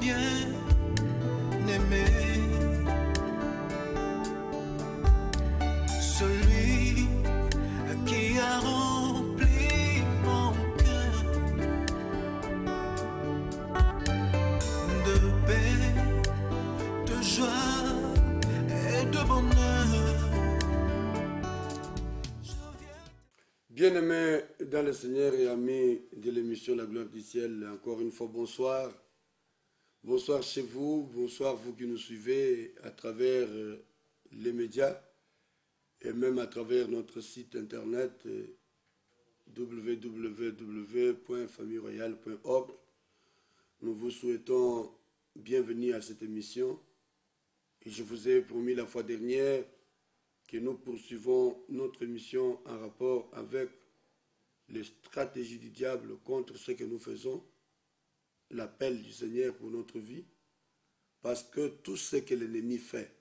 bien aimé, celui qui a rempli mon cœur de paix, de joie et de bonheur. Bien-aimés dans le Seigneur et amis de l'émission La Gloire du Ciel, encore une fois bonsoir. Bonsoir chez vous, bonsoir vous qui nous suivez à travers les médias et même à travers notre site internet www.familleroyale.org. Nous vous souhaitons bienvenue à cette émission et je vous ai promis la fois dernière que nous poursuivons notre émission en rapport avec les stratégies du diable contre ce que nous faisons, l'appel du Seigneur pour notre vie, parce que tout ce que l'ennemi fait,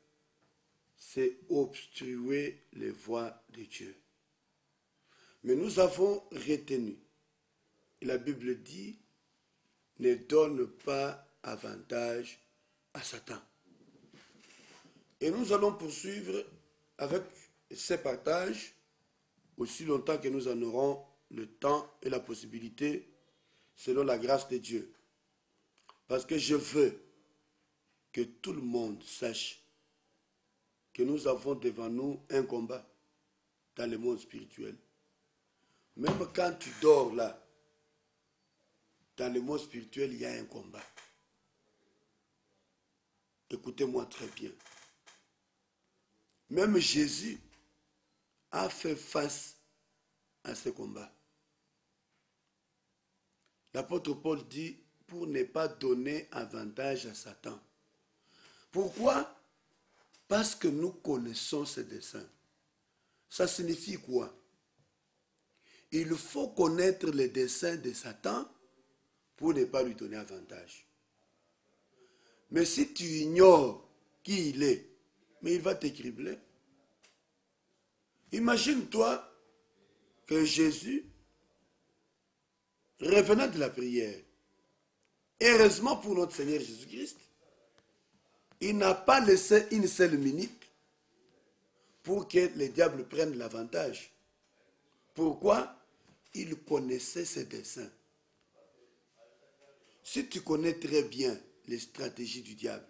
c'est obstruer les voies de Dieu. Mais nous avons retenu, la Bible dit, ne donne pas avantage à Satan. Et nous allons poursuivre avec ces partages aussi longtemps que nous en aurons le temps et la possibilité selon la grâce de Dieu. Parce que je veux que tout le monde sache que nous avons devant nous un combat dans le monde spirituel. Même quand tu dors là, dans le monde spirituel, il y a un combat. Écoutez-moi très bien. Même Jésus a fait face à ce combat. L'apôtre Paul dit, pour ne pas donner avantage à Satan. Pourquoi? Parce que nous connaissons ses desseins. Ça signifie quoi? Il faut connaître les desseins de Satan pour ne pas lui donner avantage. Mais si tu ignores qui il est, mais il va t'écribler. Imagine-toi que Jésus, revenant de la prière, heureusement pour notre Seigneur Jésus-Christ, il n'a pas laissé une seule minute pour que le diable prenne l'avantage. Pourquoi? Il connaissait ses desseins. Si tu connais très bien les stratégies du diable,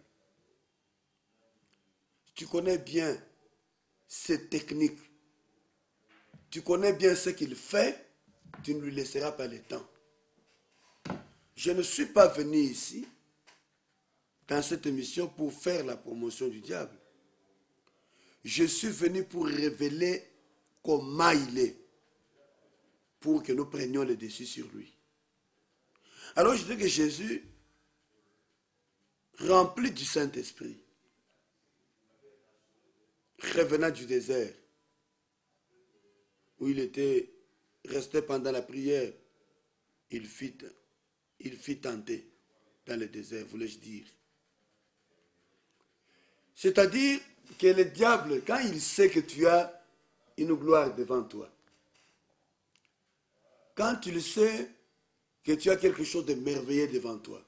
tu connais bien ses techniques, tu connais bien ce qu'il fait, tu ne lui laisseras pas le temps. Je ne suis pas venu ici, dans cette émission, pour faire la promotion du diable. Je suis venu pour révéler comment il est, pour que nous prenions le dessus sur lui. Alors je dis que Jésus, rempli du Saint-Esprit, revenant du désert, où il était resté pendant la prière, il fit tenter dans le désert, voulais-je dire. C'est-à-dire que le diable, quand il sait que tu as une gloire devant toi, quand tu le sais que tu as quelque chose de merveilleux devant toi,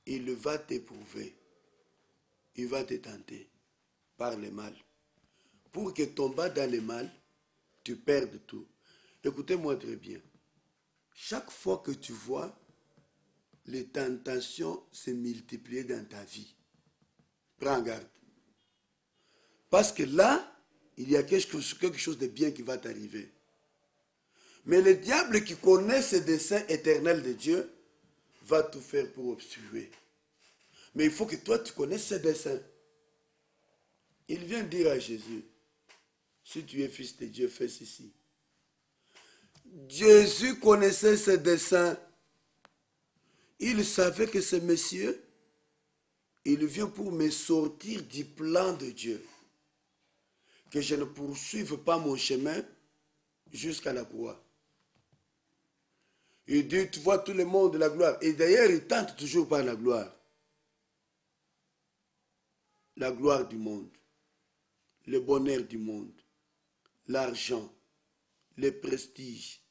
il va t'éprouver, il va te tenter par le mal, pour que tombant dans le mal, tu perdes tout. Écoutez-moi très bien. Chaque fois que tu vois les tentations se multiplier dans ta vie, prends garde. Parce que là, il y a quelque chose de bien qui va t'arriver. Mais le diable qui connaît ce dessein éternel de Dieu va tout faire pour obstruer. Mais il faut que toi, tu connaisses ce dessein. Il vient dire à Jésus, si tu es fils de Dieu, fais ceci. Jésus connaissait ses desseins. Il savait que ce monsieur, il vient pour me sortir du plan de Dieu. Que je ne poursuive pas mon chemin jusqu'à la croix. Il dit, tu vois tout le monde de la gloire. Et d'ailleurs, il tente toujours par la gloire. La gloire du monde. Le bonheur du monde. L'argent. Le prestige.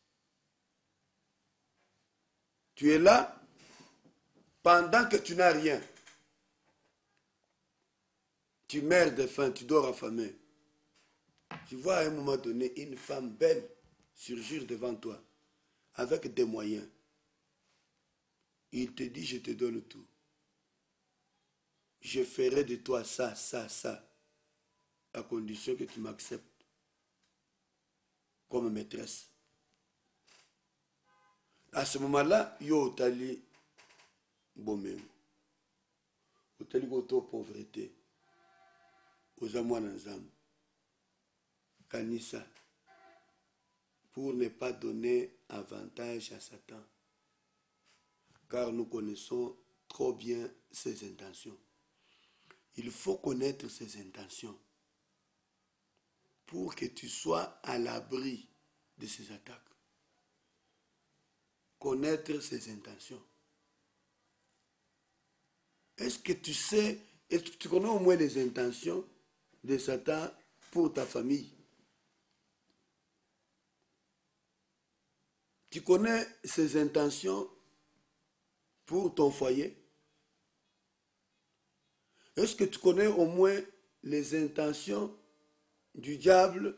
Tu es là pendant que tu n'as rien. Tu meurs de faim, tu dors affamé. Tu vois à un moment donné une femme belle surgir devant toi, avec des moyens. Il te dit, je te donne tout. Je ferai de toi ça, ça, ça, à condition que tu m'acceptes comme maîtresse. À ce moment-là, yo otali bomem. Otali koto pauvreté. Ozamwa nanzam. Kanisa. Pour ne pas donner avantage à Satan. Car nous connaissons trop bien ses intentions. Il faut connaître ses intentions pour que tu sois à l'abri de ses attaques. Connaître ses intentions. Est-ce que tu sais, est-ce que tu connais au moins les intentions de Satan pour ta famille? Tu connais ses intentions pour ton foyer? Est-ce que tu connais au moins les intentions du diable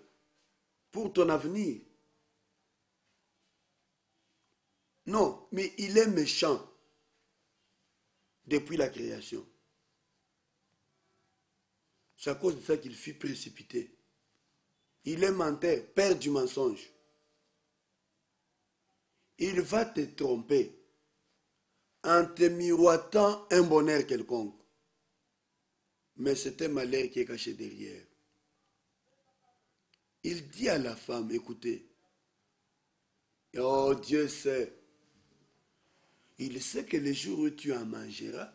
pour ton avenir? Non, mais il est méchant depuis la création. C'est à cause de ça qu'il fut précipité. Il est menteur, père du mensonge. Il va te tromper en te miroitant un bonheur quelconque. Mais c'est un malheur qui est caché derrière. Il dit à la femme, écoutez, oh Dieu sait, il sait que le jour où tu en mangeras,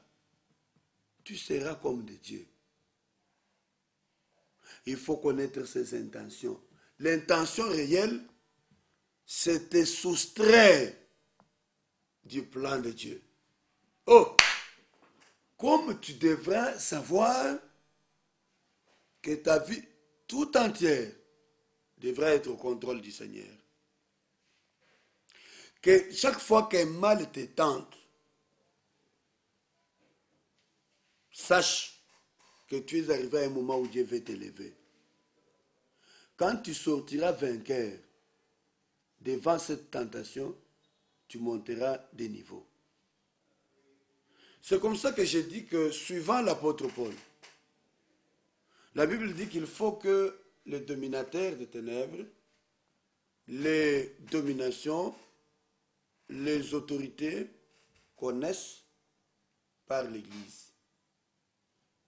tu seras comme de Dieu. Il faut connaître ses intentions. L'intention réelle, c'est te soustraire du plan de Dieu. Oh, comme tu devras savoir que ta vie tout entière devra être au contrôle du Seigneur. Que chaque fois qu'un mal te tente, sache que tu es arrivé à un moment où Dieu veut t'élever. Quand tu sortiras vainqueur devant cette tentation, tu monteras des niveaux. C'est comme ça que j'ai dit que, suivant l'apôtre Paul, la Bible dit qu'il faut que les dominateurs des ténèbres, les dominations, les autorités connaissent par l'Église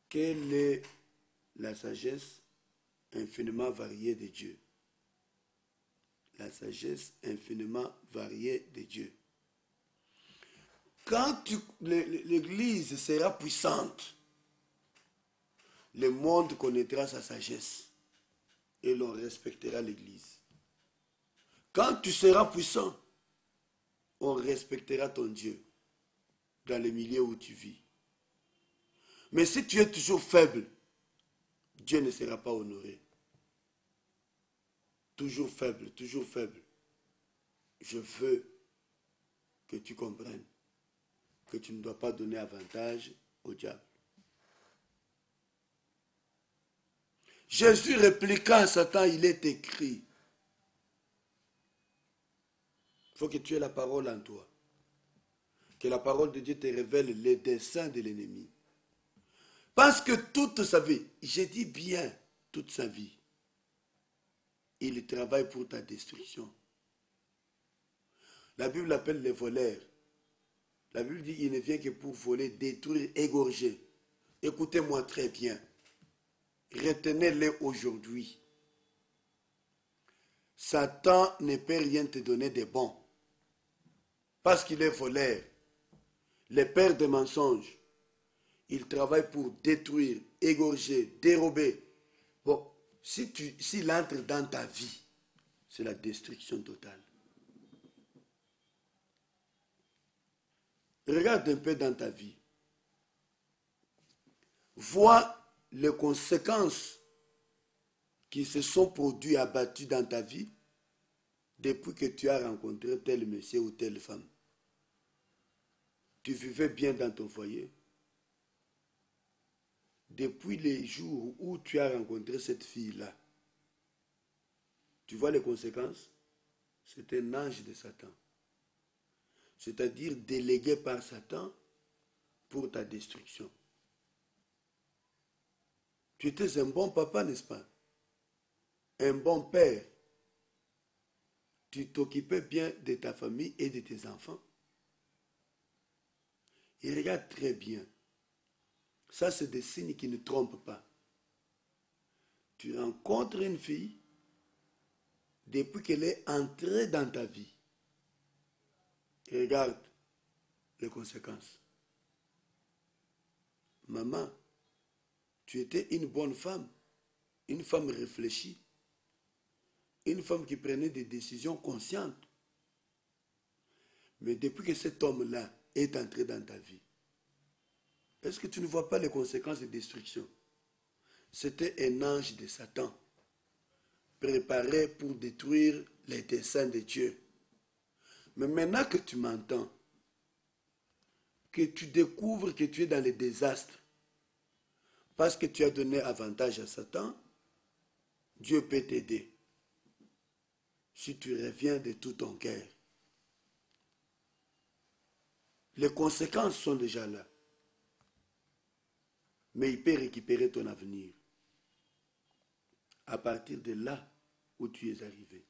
quelle est la sagesse infiniment variée de Dieu. La sagesse infiniment variée de Dieu. Quand l'Église sera puissante, le monde connaîtra sa sagesse et l'on respectera l'Église. Quand tu seras puissant, on respectera ton Dieu dans les milieux où tu vis. Mais si tu es toujours faible, Dieu ne sera pas honoré. Toujours faible, toujours faible. Je veux que tu comprennes que tu ne dois pas donner avantage au diable. Jésus répliqua à Satan, il est écrit. Il faut que tu aies la parole en toi. Que la parole de Dieu te révèle les desseins de l'ennemi. Parce que toute sa vie, j'ai dit bien toute sa vie, il travaille pour ta destruction. La Bible l'appelle les voleurs. La Bible dit qu'il ne vient que pour voler, détruire, égorger. Écoutez-moi très bien. Retenez-les aujourd'hui. Satan ne peut rien te donner de bon. Parce qu'il est voleur. Le père des mensonges. Il travaille pour détruire, égorger, dérober. Bon, s'il entre dans ta vie, c'est la destruction totale. Regarde un peu dans ta vie. Vois les conséquences qui se sont produites, abattues dans ta vie depuis que tu as rencontré tel monsieur ou telle femme. Tu vivais bien dans ton foyer. depuis les jours où tu as rencontré cette fille-là, tu vois les conséquences? C'est un ange de Satan. C'est-à-dire délégué par Satan pour ta destruction. Tu étais un bon papa, n'est-ce pas? Un bon père. Tu t'occupais bien de ta famille et de tes enfants. Et regarde très bien. Ça, c'est des signes qui ne trompent pas. Tu rencontres une fille depuis qu'elle est entrée dans ta vie. Et regarde les conséquences. Maman, tu étais une bonne femme, une femme réfléchie, une femme qui prenait des décisions conscientes. Mais depuis que cet homme-là est entré dans ta vie, est-ce que tu ne vois pas les conséquences de destruction? C'était un ange de Satan, préparé pour détruire les desseins de Dieu. Mais maintenant que tu m'entends, que tu découvres que tu es dans les désastres, parce que tu as donné avantage à Satan, Dieu peut t'aider. Si tu reviens de tout ton cœur. Les conséquences sont déjà là. Mais il peut récupérer ton avenir. À partir de là où tu es arrivé.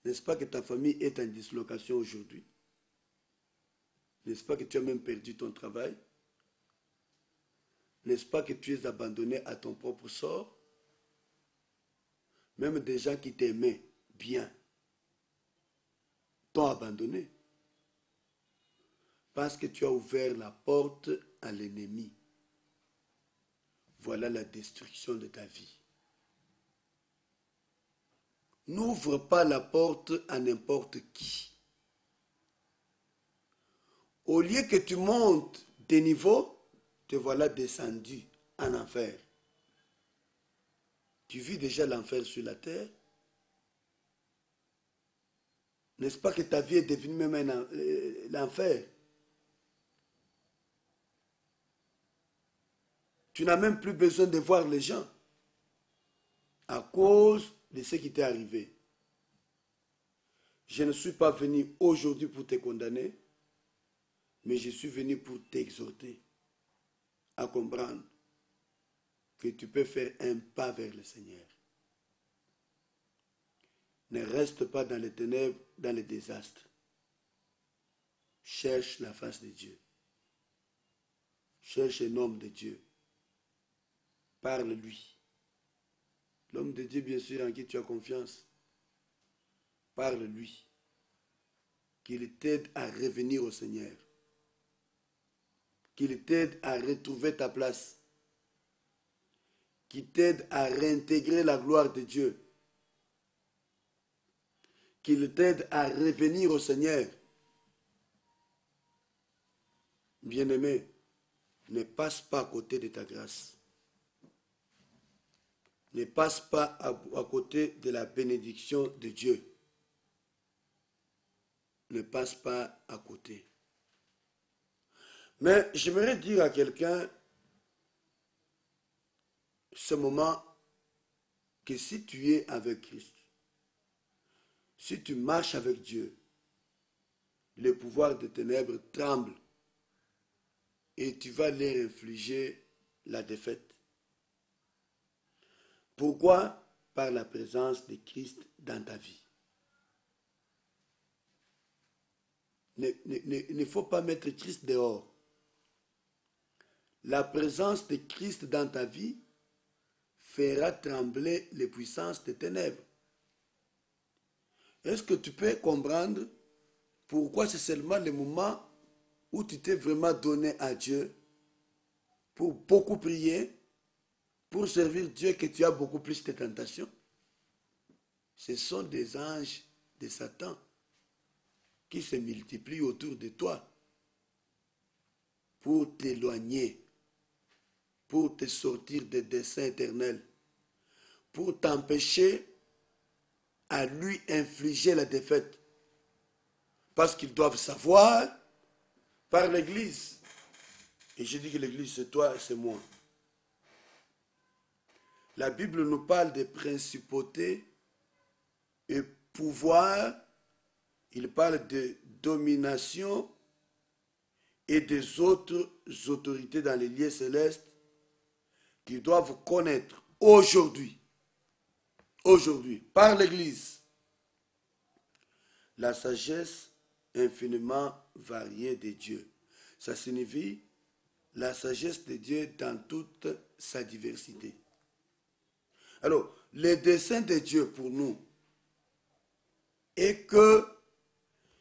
N'est-ce pas que ta famille est en dislocation aujourd'hui? N'est-ce pas que tu as même perdu ton travail? N'est-ce pas que tu es abandonné à ton propre sort? Même des gens qui t'aimaient bien t'ont abandonné. Parce que tu as ouvert la porte à l'ennemi. Voilà la destruction de ta vie. N'ouvre pas la porte à n'importe qui. Au lieu que tu montes des niveaux, te voilà descendu en enfer. Tu vis déjà l'enfer sur la terre. N'est-ce pas que ta vie est devenue même l'enfer? Tu n'as même plus besoin de voir les gens à cause de ce qui t'est arrivé. Je ne suis pas venu aujourd'hui pour te condamner, mais je suis venu pour t'exhorter à comprendre que tu peux faire un pas vers le Seigneur. Ne reste pas dans les ténèbres, dans les désastres. Cherche la face de Dieu. Cherche un homme de Dieu. Parle-lui. L'homme de Dieu, bien sûr, en qui tu as confiance. Parle-lui. Qu'il t'aide à revenir au Seigneur. Qu'il t'aide à retrouver ta place. Qu'il t'aide à réintégrer la gloire de Dieu. Qu'il t'aide à revenir au Seigneur. Bien-aimé, ne passe pas à côté de ta grâce. Ne passe pas à côté de la bénédiction de Dieu. Ne passe pas à côté. Mais j'aimerais dire à quelqu'un ce moment que si tu es avec Christ, si tu marches avec Dieu, le pouvoir des ténèbres tremble et tu vas leur infliger la défaite. Pourquoi? Par la présence de Christ dans ta vie. Il ne faut pas mettre Christ dehors. La présence de Christ dans ta vie fera trembler les puissances des ténèbres. Est-ce que tu peux comprendre pourquoi c'est seulement le moment où tu t'es vraiment donné à Dieu pour beaucoup prier, pour servir Dieu, que tu as beaucoup plus de tentations? Ce sont des anges de Satan qui se multiplient autour de toi pour t'éloigner, pour te sortir des desseins éternels, pour t'empêcher à lui infliger la défaite. Parce qu'ils doivent savoir par l'Église Et je dis que l'église, c'est toi et c'est moi. La Bible nous parle des principautés et pouvoirs. Il parle de domination et des autres autorités dans les lieux célestes qui doivent connaître aujourd'hui, par l'Église, la sagesse infiniment variée de Dieu. Ça signifie la sagesse de Dieu dans toute sa diversité. Alors, le dessein de Dieu pour nous est que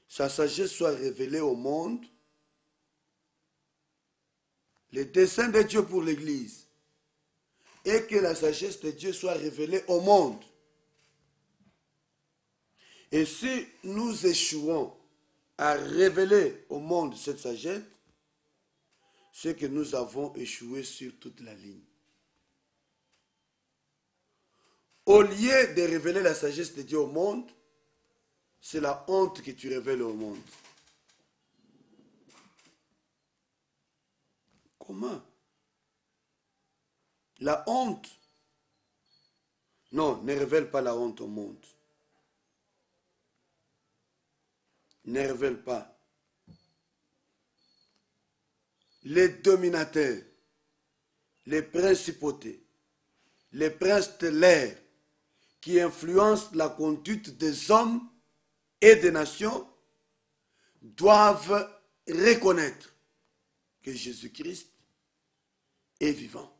sa sagesse soit révélée au monde. Le dessein de Dieu pour l'Église est que la sagesse de Dieu soit révélée au monde. Et si nous échouons à révéler au monde cette sagesse, c'est que nous avons échoué sur toute la ligne. Au lieu de révéler la sagesse de Dieu au monde, c'est la honte que tu révèles au monde. Comment? La honte. Non, ne révèle pas la honte au monde. Ne révèle pas. Les dominateurs, les principautés, les princes de l'air qui influencent la conduite des hommes et des nations doivent reconnaître que Jésus-Christ est vivant.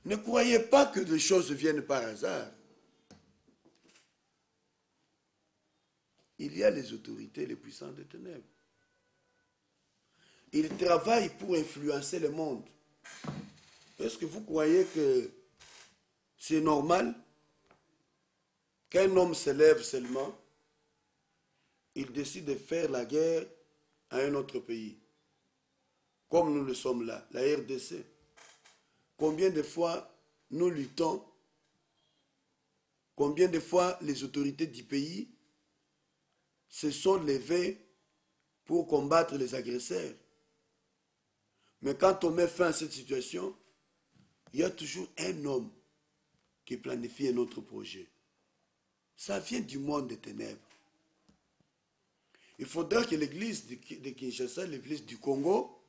Ne croyez pas que les choses viennent par hasard. Il y a les autorités, les puissants des ténèbres. Ils travaillent pour influencer le monde. Est-ce que vous croyez que c'est normal qu'un homme se lève seulement, il décide de faire la guerre à un autre pays, comme nous le sommes là, la RDC? Combien de fois nous luttons, combien de fois les autorités du pays se sont levées pour combattre les agresseurs. Mais quand on met fin à cette situation, il y a toujours un homme qui planifie un autre projet. Ça vient du monde des ténèbres. Il faudra que l'église de Kinshasa, l'église du Congo,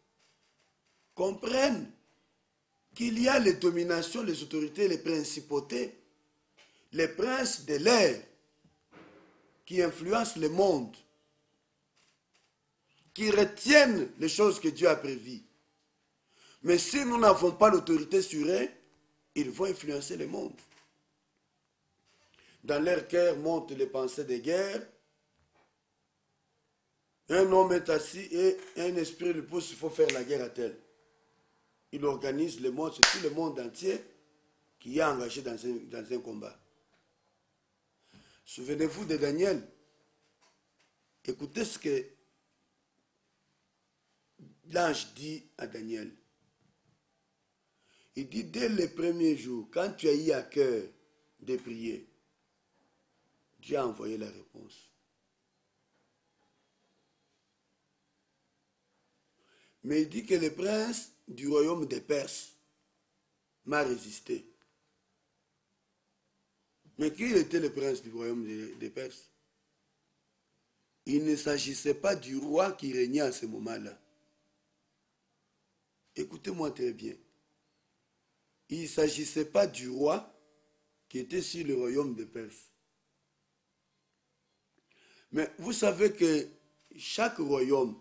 comprenne qu'il y a les dominations, les autorités, les principautés, les princes de l'air qui influencent le monde, qui retiennent les choses que Dieu a prévues. Mais si nous n'avons pas l'autorité sur eux, ils vont influencer le monde. Dans leur cœur montent les pensées de guerre. Un homme est assis et un esprit lui pousse, il faut faire la guerre à tel. Il organise le monde, c'est tout le monde entier qui est engagé dans un combat. Souvenez-vous de Daniel. Écoutez ce que l'ange dit à Daniel. Il dit, dès le premier jour, quand tu as eu à cœur de prier, Dieu a envoyé la réponse. Mais il dit que le prince du royaume des Perses m'a résisté. Mais qui était le prince du royaume des Perses? Il ne s'agissait pas du roi qui régnait à ce moment-là. Écoutez-moi très bien. Il ne s'agissait pas du roi qui était sur le royaume des Perses. Mais vous savez que chaque royaume,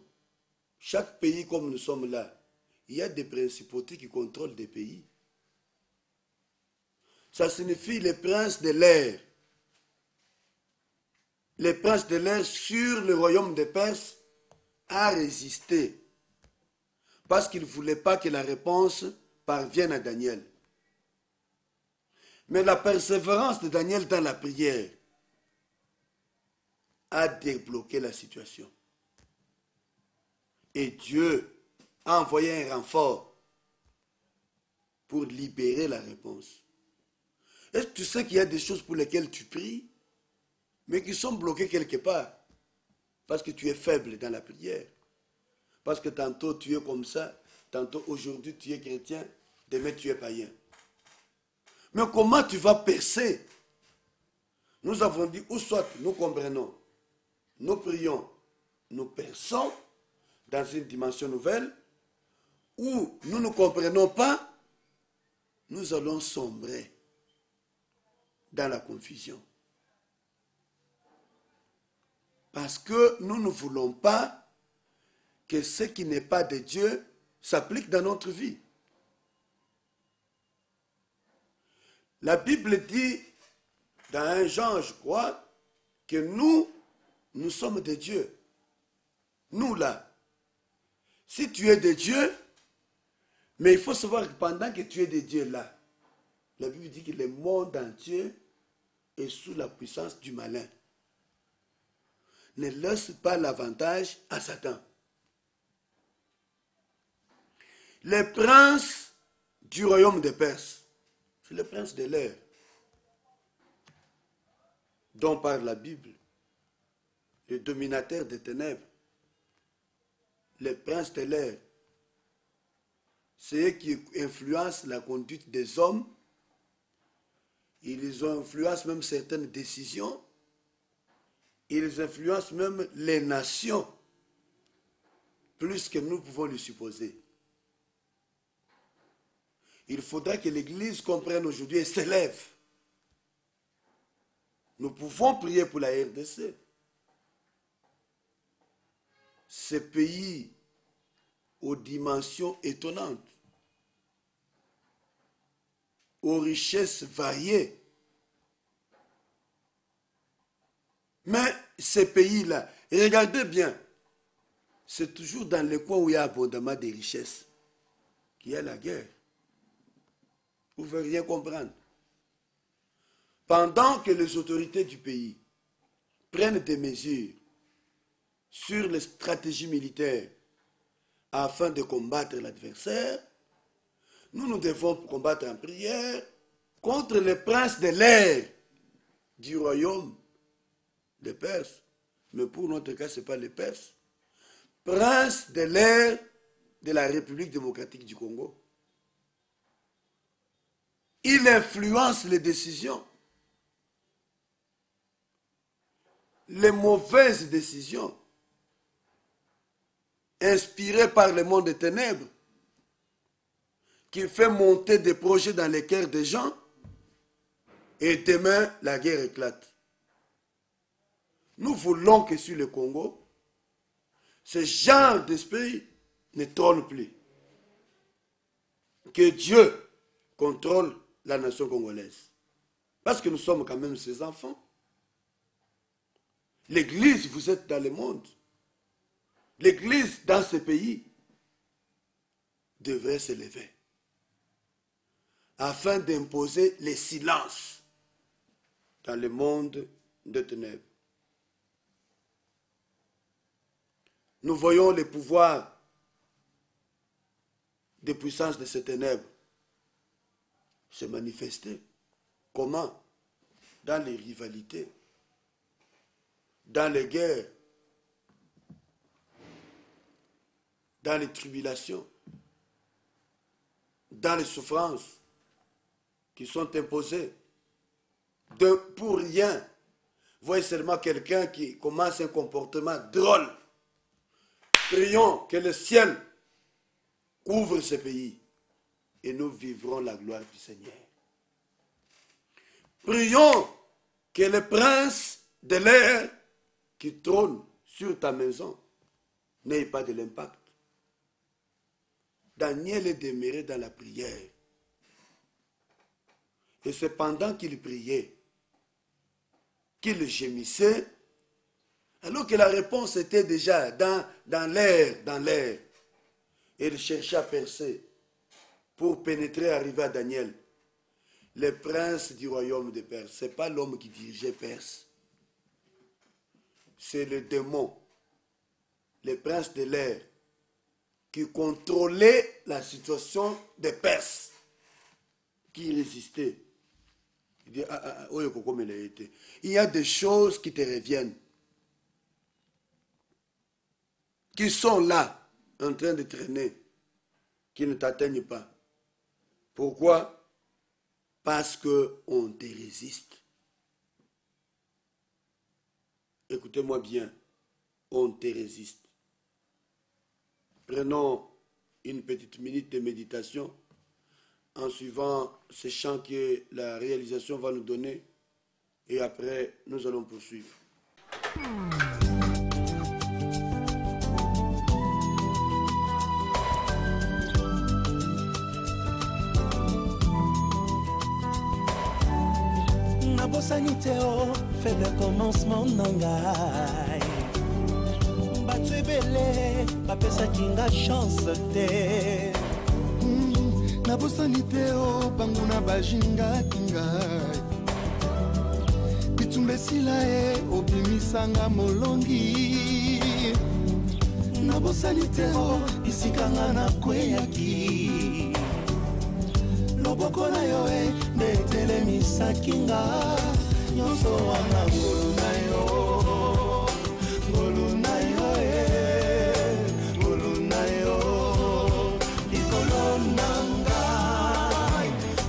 chaque pays comme nous sommes là, il y a des principautés qui contrôlent des pays. Ça signifie les princes de l'air. Les princes de l'air sur le royaume des Perses a résisté parce qu'il ne voulait pas que la réponse parvienne à Daniel. Mais la persévérance de Daniel dans la prière a débloqué la situation. Et Dieu a envoyé un renfort pour libérer la réponse. Est-ce que tu sais qu'il y a des choses pour lesquelles tu pries, mais qui sont bloquées quelque part, parce que tu es faible dans la prière, Parce que tantôt tu es comme ça, tantôt aujourd'hui tu es chrétien, demain tu es païen. Mais comment tu vas percer? Nous avons dit, ou soit nous comprenons, nous prions, nous perçons dans une dimension nouvelle, ou nous ne comprenons pas, nous allons sombrer dans la confusion. Parce que nous ne voulons pas que ce qui n'est pas de Dieu s'applique dans notre vie. La Bible dit, dans 1 Jean, je crois, que nous sommes de Dieu. Nous là. Si tu es de Dieu, mais il faut savoir que pendant que tu es de Dieu là, la Bible dit que le monde entier est sous la puissance du malin. Ne laisse pas l'avantage à Satan. Le prince du royaume de Perse, c'est le prince de l'air, dont parle la Bible, le dominateur des ténèbres, le prince de l'air, c'est eux qui influencent la conduite des hommes, ils influencent même certaines décisions, ils influencent même les nations, plus que nous pouvons le supposer. Il faudra que l'Église comprenne aujourd'hui et s'élève. Nous pouvons prier pour la RDC. Ce pays aux dimensions étonnantes, aux richesses variées. Mais ces pays-là, regardez bien, c'est toujours dans les coins où il y a abondamment de richesses qu'il y a la guerre. Vous ne pouvez rien comprendre. Pendant que les autorités du pays prennent des mesures sur les stratégies militaires afin de combattre l'adversaire, nous devons combattre en prière contre les princes de l'air du royaume des Perses. Mais pour notre cas, ce n'est pas les Perses. Prince de l'air de la République démocratique du Congo. Il influence les décisions. Les mauvaises décisions inspirées par le monde des ténèbres qui fait monter des projets dans les cœurs des gens et demain la guerre éclate. Nous voulons que sur le Congo, ce genre d'esprit ne trône plus. Que Dieu contrôle la nation congolaise. Parce que nous sommes quand même ses enfants. L'Église, vous êtes dans le monde. L'Église, dans ce pays, devrait se lever afin d'imposer le silence dans le monde des ténèbres. Nous voyons les pouvoirs des puissances de ces ténèbres se manifester. Comment? Dans les rivalités, dans les guerres, dans les tribulations, dans les souffrances qui sont imposées. Pour rien. Voyez seulement quelqu'un qui commence un comportement drôle. Prions que le ciel couvre ce pays et nous vivrons la gloire du Seigneur. Prions que le prince de l'air qui trône sur ta maison n'ait pas de l'impact. Daniel est demeuré dans la prière. Et c'est pendant qu'il priait, qu'il gémissait, alors que la réponse était déjà dans l'air. Et il cherchait à percer pour pénétrer, arriver à Daniel. Le prince du royaume de Perse, ce n'est pas l'homme qui dirigeait Perse. C'est le démon, le prince de l'air, qui contrôlait la situation des Perses, qui résistait. Il dit, il y a des choses qui te reviennent, qui sont là. en train de traîner qui ne t'atteignent pas. Pourquoi? Parce qu'on te résiste. Écoutez-moi bien, on te résiste. Prenons une petite minute de méditation en suivant ces chants que la réalisation va nous donner et après nous allons poursuivre. Saniteo fait le commencement nangai batwebele bapesa kinga chance te Nabo saniteo banguna bajinga kingai bitumbe silae obimisanga molongi Nabo saniteo isikanga na kweyaki Loboko na yo ndetele misakinga nyonso wana ngolu na yo ngolu na yo likolo nanga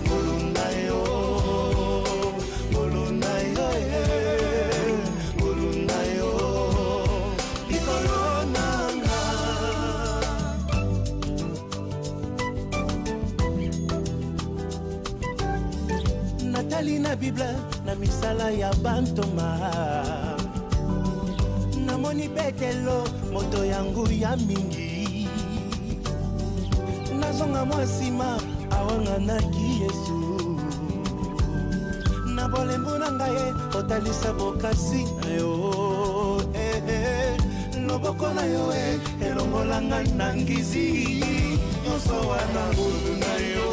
ngolu na yo ngolu na yo likolo nanga Natali na Bible na misala ya bantoma namoni betelo moto yangu ya mingi nazonga mwasima awanganaki Yesu na bolembo na ngai otalisa bokasi na yo loboko na yo elongolanga na ngizi nyonso wana ngolu na yo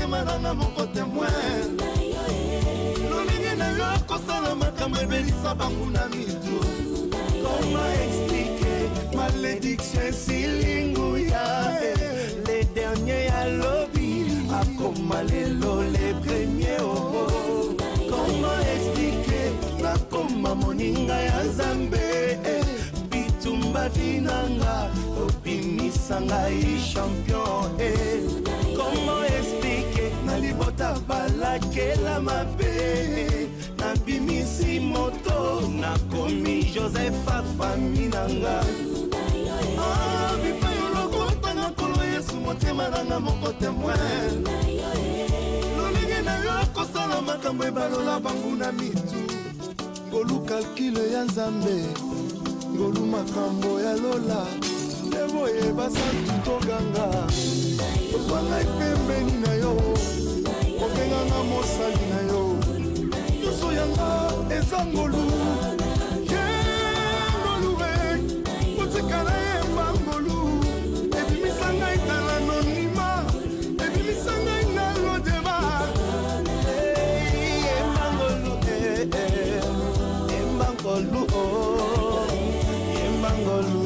Maranga moko témoin Lolingi na yo kosala makambo ebelisa banguna mitu Comment expliquer malédiction esilinguya Les derniers ya lobby akoma lelo les premiers oh Comment expliquer nakoma moninga ya Nzambe bitumba vinanga obimisanga i champion Comment expliquer nalibota balakela mabe nabimisi moto nakomi Joseph afaminanga bipa yolokota nakolo Yesu motema nanga moko témoin lolingi na yo kosala makambo ebalola banguna mitu ngolu kalkile ya Nzambe ngolu makambo ya lola Evoye basantu toganga Ozwanga ipembeni na yo Okenganga mosali na yo Nyonso yanga eza ngolu Ngolu Otikala yemba ngolu Ebimisanga itala anonima Ebimisanga inalo deba Yemba ngolu Yemba ngolu Yemba ngolu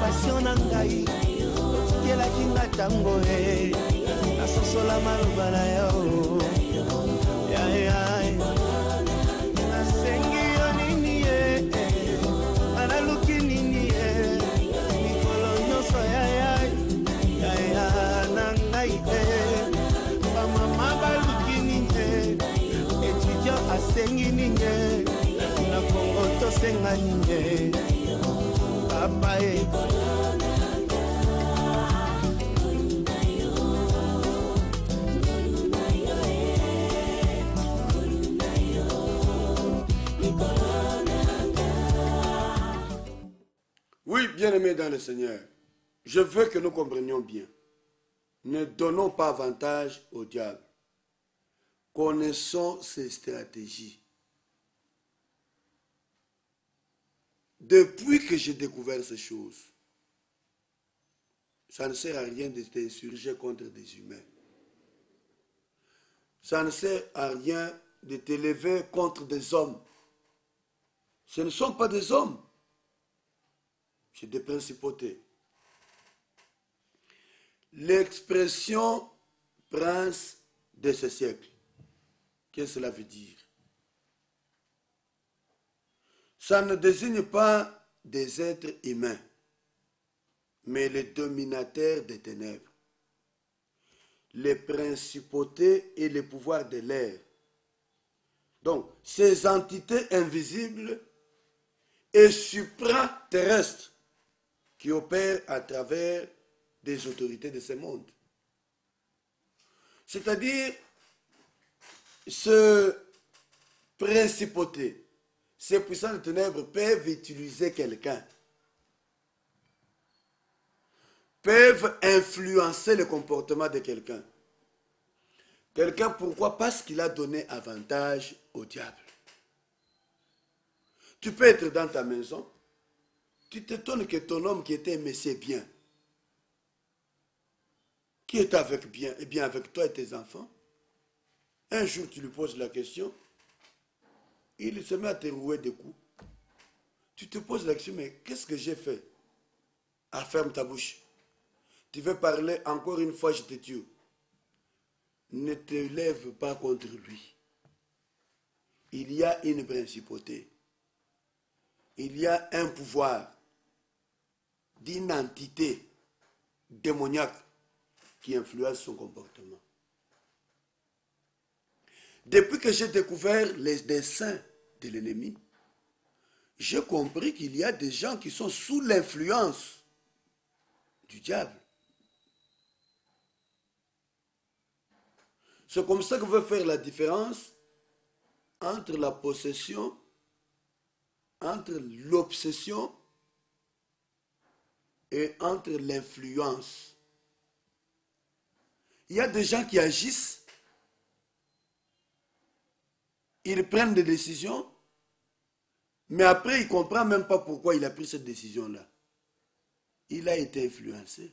Passion nangai Otikela kinga tango Nasosola maluba na yo Nasengi yo nini Analuki nini Mikolo nyoso nangai Bamama baluki nini Etudiant asengi nini Na Kongo tosenga nini Papa bien-aimés dans le Seigneur, je veux que nous comprenions bien. Ne donnons pas avantage au diable. Connaissons ses stratégies. Depuis que j'ai découvert ces choses, ça ne sert à rien de t'insurger contre des humains. Ça ne sert à rien de t'élever contre des hommes. Ce ne sont pas des hommes. C'est des principautés. L'expression prince de ce siècle, qu'est-ce que cela veut dire? Ça ne désigne pas des êtres humains, mais les dominateurs des ténèbres, les principautés et les pouvoirs de l'air. Donc, ces entités invisibles et supraterrestres qui opèrent à travers des autorités de ce monde. C'est-à-dire, ce principauté, ces puissants de ténèbres peuvent utiliser quelqu'un, peuvent influencer le comportement de quelqu'un. Quelqu'un, pourquoi? Parce qu'il a donné avantage au diable. Tu peux être dans ta maison, tu t'étonnes que ton homme qui était aimé c'est bien, qui est avec bien, et bien avec toi et tes enfants. Un jour, tu lui poses la question, il se met à te rouer des coups. Tu te poses la question, mais qu'est-ce que j'ai fait? Ah, ferme ta bouche. Tu veux parler, encore une fois, je te tue. Ne te lève pas contre lui. Il y a une principauté. Il y a un pouvoir d'une entité démoniaque qui influence son comportement. Depuis que j'ai découvert les desseins de l'ennemi, j'ai compris qu'il y a des gens qui sont sous l'influence du diable. C'est comme ça qu'on veut faire la différence entre la possession, entre l'obsession et entre l'influence. Il y a des gens qui agissent, ils prennent des décisions, mais après, il ne comprend même pas pourquoi il a pris cette décision-là. Il a été influencé.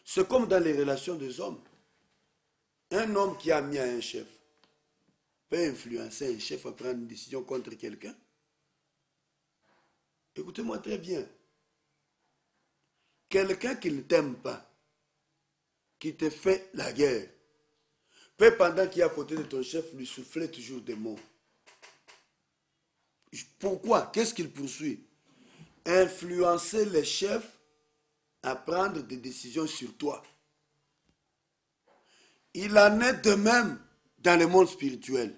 C'est comme dans les relations des hommes. Un homme qui a mis à un chef peut influencer un chef à prendre une décision contre quelqu'un. Écoutez-moi très bien. Quelqu'un qui ne t'aime pas, qui te fait la guerre, peut, pendant qu'il est à côté de ton chef, lui souffler toujours des mots. Pourquoi? Qu'est-ce qu'il poursuit? Influencer les chefs à prendre des décisions sur toi. Il en est de même dans le monde spirituel.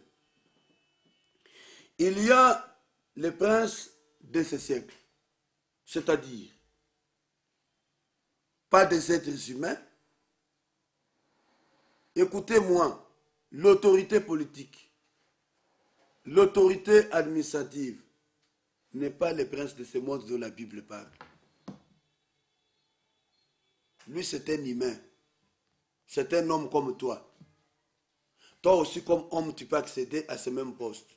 Il y a le prince de ce siècle, c'est-à-dire pas des êtres humains. Écoutez-moi, l'autorité politique, l'autorité administrative n'est pas le prince de ce monde dont la Bible parle. Lui, c'est un humain. C'est un homme comme toi. Toi aussi, comme homme, tu peux accéder à ce même poste.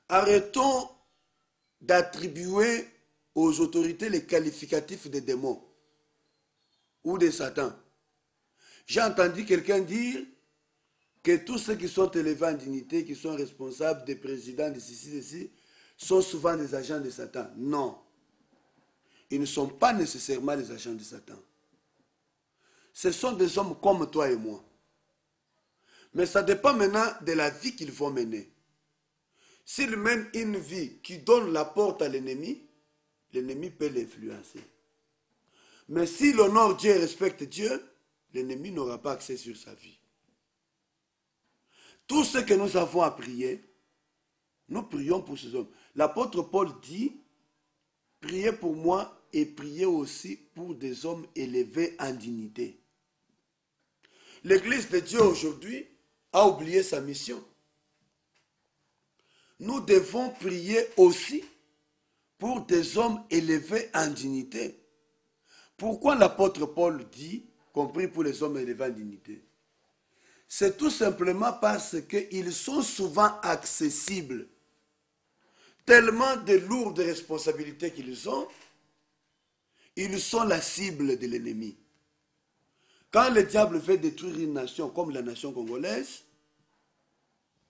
Arrêtons d'attribuer aux autorités les qualificatifs des démons ou de Satan. J'ai entendu quelqu'un dire que tous ceux qui sont élevés en dignité, qui sont responsables des présidents de ceci, sont souvent des agents de Satan. Non. Ils ne sont pas nécessairement les agents de Satan. Ce sont des hommes comme toi et moi. Mais ça dépend maintenant de la vie qu'ils vont mener. S'ils mènent une vie qui donne la porte à l'ennemi, l'ennemi peut l'influencer. Mais s'il honore Dieu et respecte Dieu, l'ennemi n'aura pas accès sur sa vie. Tout ce que nous avons à prier, nous prions pour ces hommes. L'apôtre Paul dit, priez pour moi et priez aussi pour des hommes élevés en dignité. L'Église de Dieu aujourd'hui a oublié sa mission. Nous devons prier aussi pour des hommes élevés en dignité. Pourquoi l'apôtre Paul dit, compris pour les hommes élevés en dignité? C'est tout simplement parce qu'ils sont souvent accessibles. Tellement de lourdes responsabilités qu'ils ont, ils sont la cible de l'ennemi. Quand le diable veut détruire une nation comme la nation congolaise,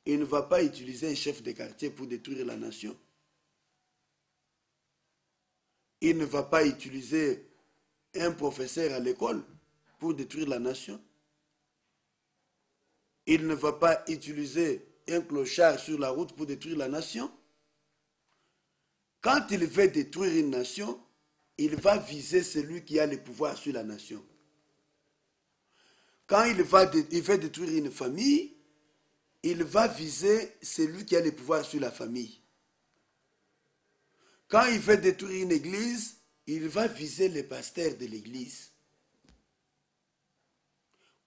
il ne va pas utiliser un chef de quartier pour détruire la nation. Il ne va pas utiliser un professeur à l'école pour détruire la nation. Il ne va pas utiliser un clochard sur la route pour détruire la nation. Quand il veut détruire une nation, il va viser celui qui a le pouvoir sur la nation. Quand il veut détruire une famille, il va viser celui qui a le pouvoir sur la famille. Quand il veut détruire une église, il va viser les pasteurs de l'église.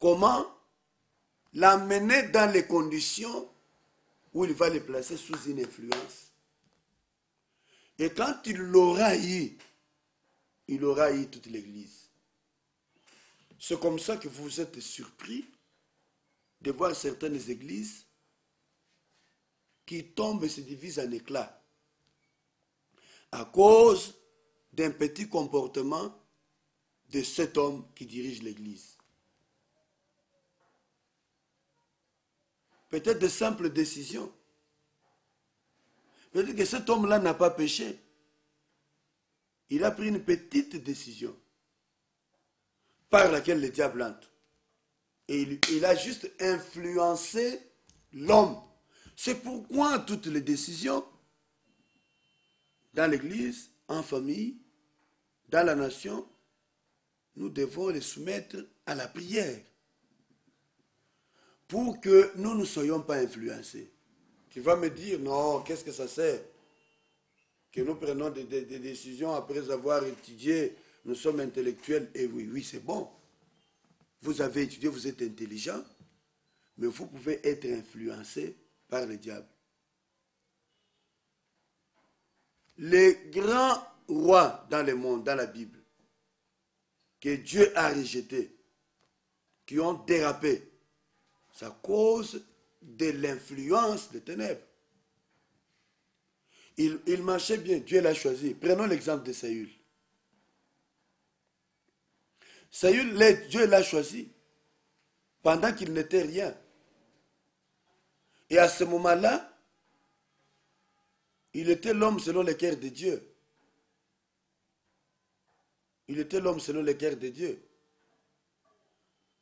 Comment? L'amener dans les conditions où il va les placer sous une influence. Et quand il l'aura eu, il aura eu toute l'église. C'est comme ça que vous êtes surpris de voir certaines églises qui tombent et se divisent en éclats à cause d'un petit comportement de cet homme qui dirige l'église. Peut-être de simples décisions. Peut-être que cet homme-là n'a pas péché. Il a pris une petite décision par laquelle le diable entre. Et il a juste influencé l'homme. C'est pourquoi toutes les décisions dans l'église, en famille, dans la nation, nous devons les soumettre à la prière pour que nous ne soyons pas influencés. Tu vas me dire, non, qu'est-ce que ça sert que nous prenons des décisions après avoir étudié, nous sommes intellectuels. Et oui, c'est bon. Vous avez étudié, vous êtes intelligent, mais vous pouvez être influencé par le diable. Les grands rois dans le monde, dans la Bible, que Dieu a rejetés, qui ont dérapé, c'est à cause de l'influence des ténèbres. Il marchait bien, Dieu l'a choisi. Prenons l'exemple de Saül. Saül, Dieu l'a choisi pendant qu'il n'était rien. Et à ce moment-là, il était l'homme selon le cœur de Dieu. Il était l'homme selon le cœur de Dieu.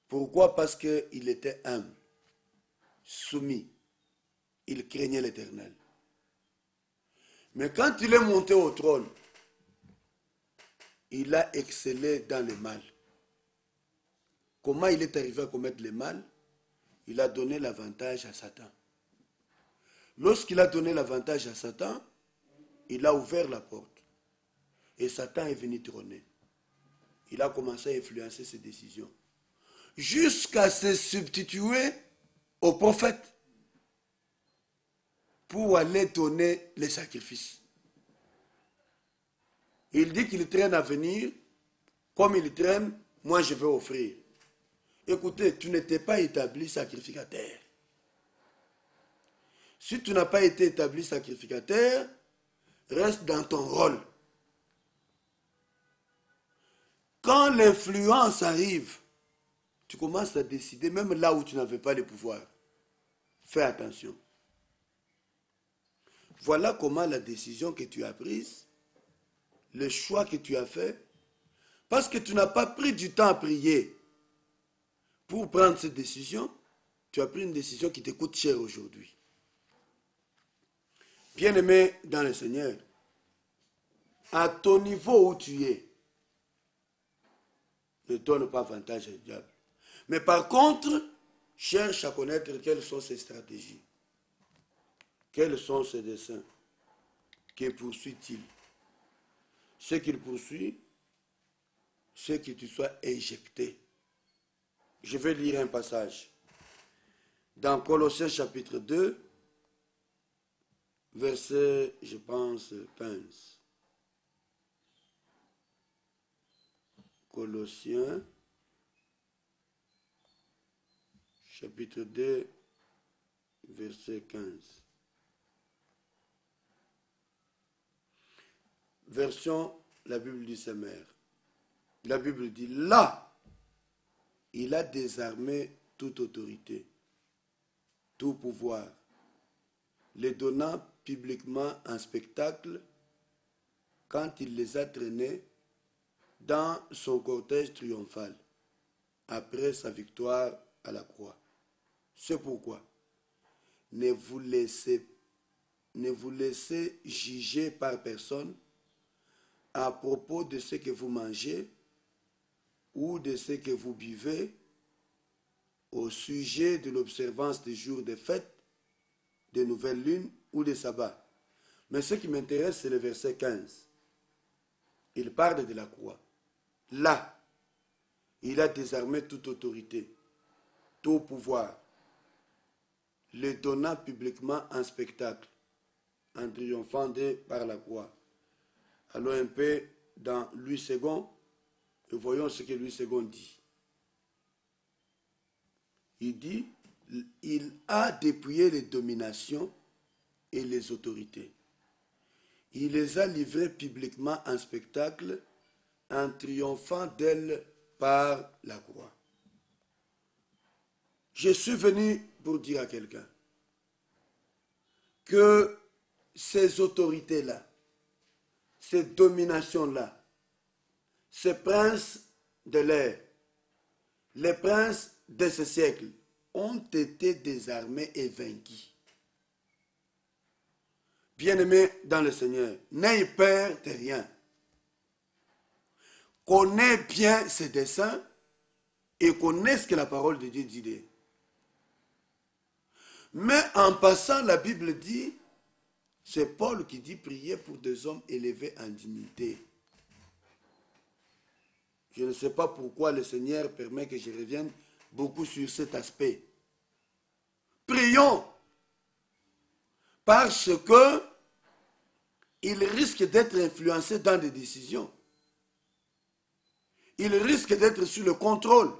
Pourquoi? Parce qu'il était humble, soumis. Il craignait l'Éternel. Mais quand il est monté au trône, il a excellé dans le mal. Comment il est arrivé à commettre le mal? Il a donné l'avantage à Satan. Lorsqu'il a donné l'avantage à Satan, il a ouvert la porte. Et Satan est venu trôner. Il a commencé à influencer ses décisions. Jusqu'à se substituer au prophète pour aller donner les sacrifices. Il dit qu'il traîne à venir, comme il traîne, moi je vais offrir. Écoutez, tu n'étais pas établi sacrificateur. Si tu n'as pas été établi sacrificateur, reste dans ton rôle. Quand l'influence arrive, tu commences à décider, même là où tu n'avais pas le pouvoir. Fais attention. Voilà comment la décision que tu as prise, le choix que tu as fait, parce que tu n'as pas pris du temps à prier pour prendre cette décision, tu as pris une décision qui te coûte cher aujourd'hui. Bien-aimé dans le Seigneur, à ton niveau où tu es, ne donne pas avantage au diable. Mais par contre, cherche à connaître quelles sont ses stratégies. Quels sont ses desseins? Que poursuit-il? Ce qu'il poursuit, c'est que tu sois éjecté. Je vais lire un passage. Dans Colossiens chapitre 2, verset, je pense, 15. Colossiens, chapitre 2, verset 15. Version, la Bible dit sa mère. La Bible dit, là, il a désarmé toute autorité, tout pouvoir, les donnant publiquement en spectacle quand il les a traînés dans son cortège triomphal, après sa victoire à la croix. C'est pourquoi ne vous laissez juger par personne à propos de ce que vous mangez ou de ce que vous buvez, au sujet de l'observance des jours de fête, des nouvelles lunes ou des sabbats. Mais ce qui m'intéresse, c'est le verset 15. Il parle de la croix. Là, il a désarmé toute autorité, tout pouvoir, le donnant publiquement en spectacle, en triomphant par la croix. Allons un peu dans Louis II et voyons ce que Louis II dit. Il dit, il a dépouillé les dominations et les autorités. Il les a livrées publiquement en spectacle, en triomphant d'elles par la croix. Je suis venu pour dire à quelqu'un que ces autorités-là, ces dominations-là, ces princes de l'air, les princes de ce siècle ont été désarmés et vaincus. Bien-aimés dans le Seigneur, n'ayez peur de rien. Connais bien ses desseins et connais ce que la parole de Dieu dit. Mais en passant, la Bible dit, c'est Paul qui dit prier pour des hommes élevés en dignité. Je ne sais pas pourquoi le Seigneur permet que je revienne beaucoup sur cet aspect. Prions, parce que il risque d'être influencé dans des décisions. Il risque d'être sous le contrôle.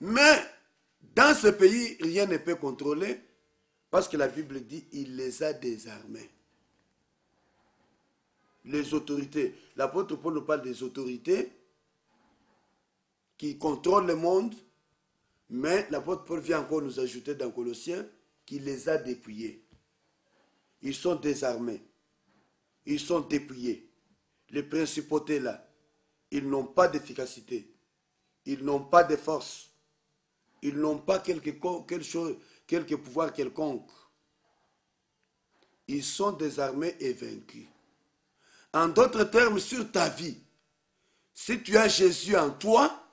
Mais dans ce pays, rien ne peut contrôler parce que la Bible dit il les a désarmés. Les autorités. L'apôtre Paul nous parle des autorités qui contrôlent le monde, mais l'apôtre Paul vient encore nous ajouter dans Colossiens qu'il les a dépouillés. Ils sont désarmés. Ils sont dépouillés. Les principautés là, ils n'ont pas d'efficacité. Ils n'ont pas de force. Ils n'ont pas quelque pouvoir quelconque. Ils sont désarmés et vaincus. En d'autres termes, sur ta vie, si tu as Jésus en toi,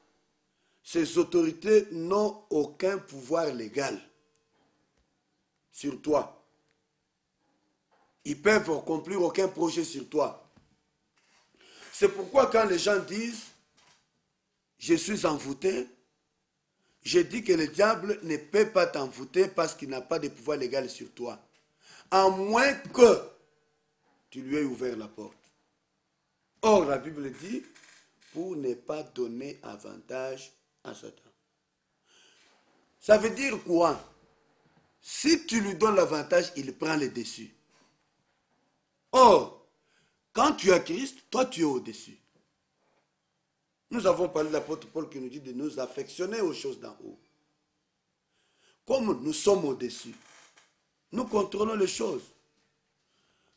ces autorités n'ont aucun pouvoir légal sur toi. Ils peuvent accomplir aucun projet sur toi. C'est pourquoi quand les gens disent « Je suis envoûté », je dis que le diable ne peut pas t'envoûter parce qu'il n'a pas de pouvoir légal sur toi. À moins que tu lui aies ouvert la porte. Or, la Bible dit, pour ne pas donner avantage à Satan. Ça veut dire quoi? Si tu lui donnes l'avantage, il prend le dessus. Or, quand tu as Christ, toi tu es au-dessus. Nous avons parlé de l'apôtre Paul qui nous dit de nous affectionner aux choses d'en haut. Comme nous sommes au-dessus, nous contrôlons les choses.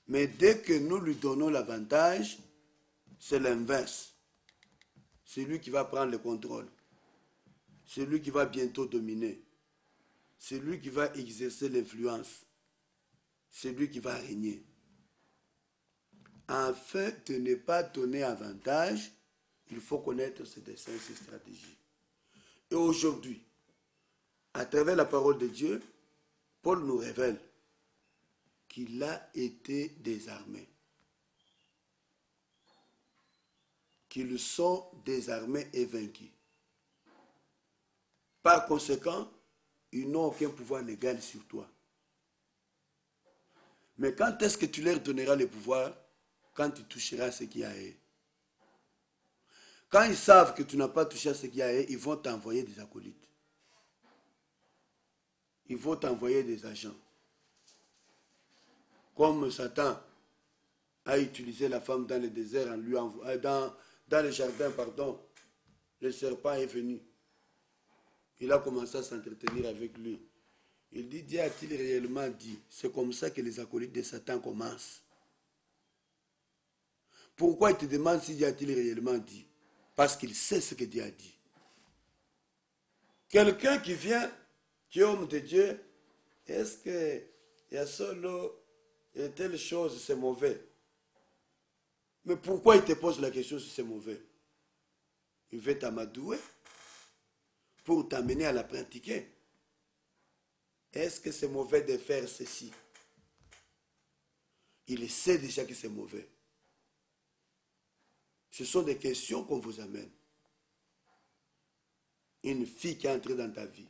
Mais dès que nous lui donnons l'avantage, c'est l'inverse. C'est lui qui va prendre le contrôle. C'est lui qui va bientôt dominer. C'est lui qui va exercer l'influence. C'est lui qui va régner. Afin de ne pas donner avantage, il faut connaître ses desseins et ses stratégies. Et aujourd'hui, à travers la parole de Dieu, Paul nous révèle qu'il a été désarmé. Qu'ils sont désarmés et vaincus. Par conséquent, ils n'ont aucun pouvoir légal sur toi. Mais quand est-ce que tu leur donneras le pouvoir? Quand tu toucheras ce qui a eux. Quand ils savent que tu n'as pas touché à ce qu'il y a, ils vont t'envoyer des acolytes. Ils vont t'envoyer des agents. Comme Satan a utilisé la femme dans le désert, dans le jardin, pardon. Le serpent est venu. Il a commencé à s'entretenir avec lui. Il dit, Dieu a-t-il réellement dit? C'est comme ça que les acolytes de Satan commencent. Pourquoi il te demande si Dieu a-t-il réellement dit? Parce qu'il sait ce que Dieu a dit. Quelqu'un qui vient, qui est homme de Dieu, est-ce qu'il y a solo et telle chose, c'est mauvais? Mais pourquoi il te pose la question si c'est mauvais? Il veut t'amadouer pour t'amener à la pratiquer. Est-ce que c'est mauvais de faire ceci? Il sait déjà que c'est mauvais. Ce sont des questions qu'on vous amène. Une fille qui est entrée dans ta vie,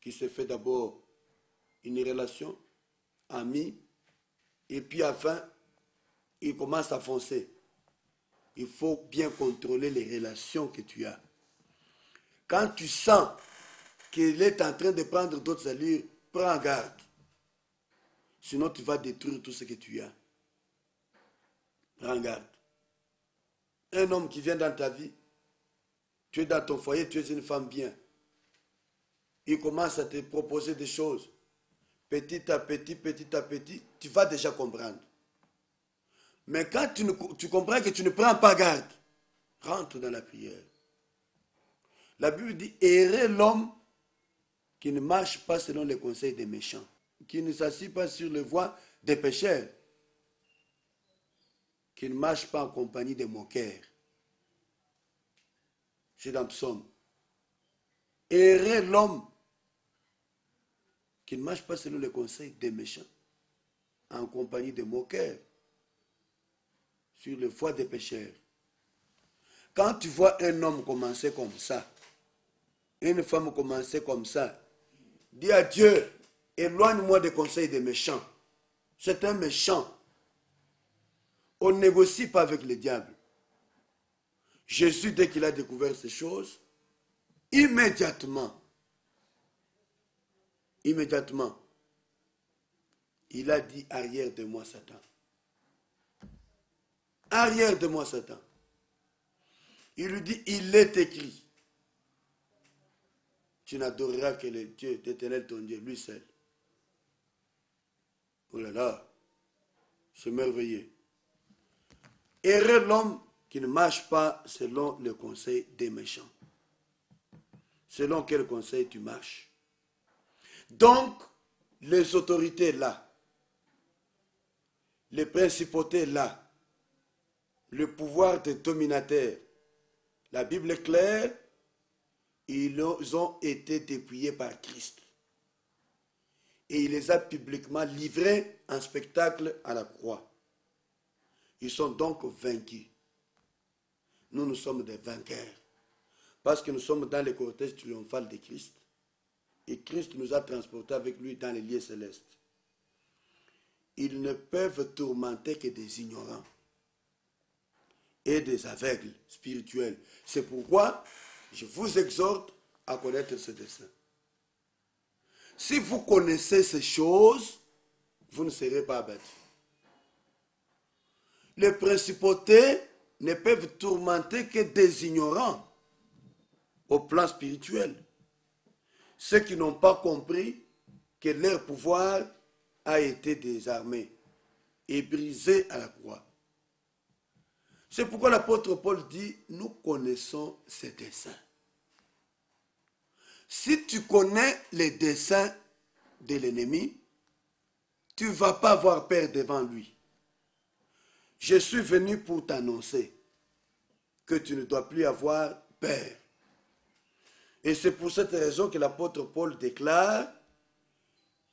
qui se fait d'abord une relation, amie, et puis enfin, il commence à foncer. Il faut bien contrôler les relations que tu as. Quand tu sens qu'il est en train de prendre d'autres allures, prends garde. Sinon, tu vas détruire tout ce que tu as. Prends garde. Un homme qui vient dans ta vie, tu es dans ton foyer, tu es une femme bien. Il commence à te proposer des choses. Petit à petit, tu vas déjà comprendre. Mais quand tu comprends que tu ne prends pas garde, rentre dans la prière. La Bible dit, errez l'homme qui ne marche pas selon les conseils des méchants, qui ne s'assied pas sur les voies des pécheurs, qui ne marche pas en compagnie des moqueurs. C'est dans le psaume. Errez l'homme qui ne marche pas selon les conseils des méchants, en compagnie des moqueurs, sur les voies des pécheurs. Quand tu vois un homme commencer comme ça, une femme commencer comme ça, dis à Dieu, éloigne-moi des conseils des méchants. C'est un méchant. On ne négocie pas avec le diable. Jésus, dès qu'il a découvert ces choses, immédiatement, il a dit, arrière de moi, Satan. Arrière de moi, Satan. Il lui dit, il est écrit. Tu n'adoreras que le Dieu, l'Éternel ton Dieu, lui seul. Oh là là, c'est merveilleux. Heureux l'homme qui ne marche pas selon le conseil des méchants. Selon quel conseil tu marches? Donc, les autorités là, les principautés là, le pouvoir des dominateurs, la Bible est claire, ils ont été dépouillés par Christ. Et il les a publiquement livrés en spectacle à la croix. Ils sont donc vaincus. Nous, nous sommes des vainqueurs. Parce que nous sommes dans le cortège triomphal de Christ. Et Christ nous a transportés avec lui dans les lieux célestes. Ils ne peuvent tourmenter que des ignorants et des aveugles spirituels. C'est pourquoi je vous exhorte à connaître ce dessein. Si vous connaissez ces choses, vous ne serez pas abattus. Les principautés ne peuvent tourmenter que des ignorants au plan spirituel. Ceux qui n'ont pas compris que leur pouvoir a été désarmé et brisé à la croix. C'est pourquoi l'apôtre Paul dit, nous connaissons ces desseins. Si tu connais les desseins de l'ennemi, tu ne vas pas avoir peur devant lui. Je suis venu pour t'annoncer que tu ne dois plus avoir peur. Et c'est pour cette raison que l'apôtre Paul déclare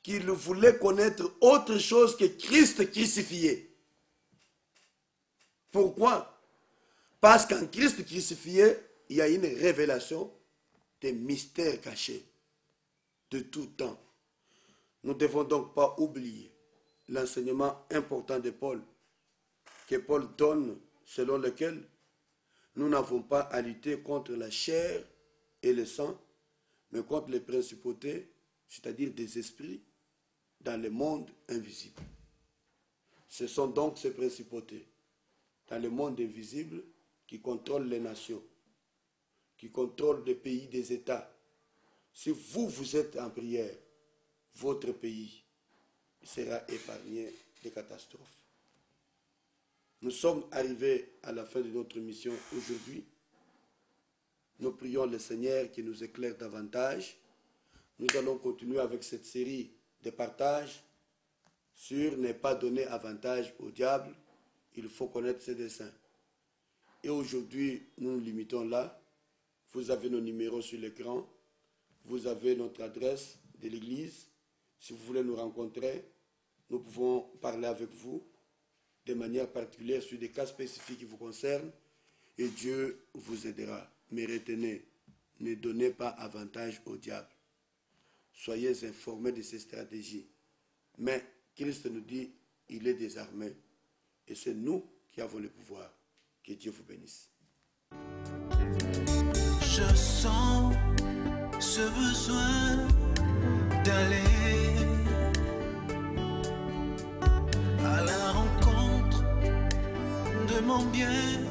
qu'il voulait connaître autre chose que Christ crucifié. Pourquoi? Parce qu'en Christ crucifié, il y a une révélation des mystères cachés de tout temps. Nous ne devons donc pas oublier l'enseignement important de Paul, que Paul donne, selon lequel Nous n'avons pas à lutter contre la chair et le sang, mais contre les principautés, c'est-à-dire des esprits, dans le monde invisible. Ce sont donc ces principautés, dans le monde invisible, qui contrôlent les nations, qui contrôlent les pays, des États. Si vous êtes en prière, votre pays sera épargné des catastrophes. Nous sommes arrivés à la fin de notre mission aujourd'hui. Nous prions le Seigneur qui nous éclaire davantage. Nous allons continuer avec cette série de partages sur ne pas donner avantage au diable. Il faut connaître ses desseins. Et aujourd'hui, nous nous limitons là. Vous avez nos numéros sur l'écran. Vous avez notre adresse de l'église. Si vous voulez nous rencontrer, nous pouvons parler avec vous de manière particulière sur des cas spécifiques qui vous concernent et Dieu vous aidera. Mais retenez, ne donnez pas avantage au diable. Soyez informés de ses stratégies. Mais Christ nous dit, il est désarmé. Et c'est nous qui avons le pouvoir. Que Dieu vous bénisse. Je sens ce besoin d'aller à la rencontre de mon bien.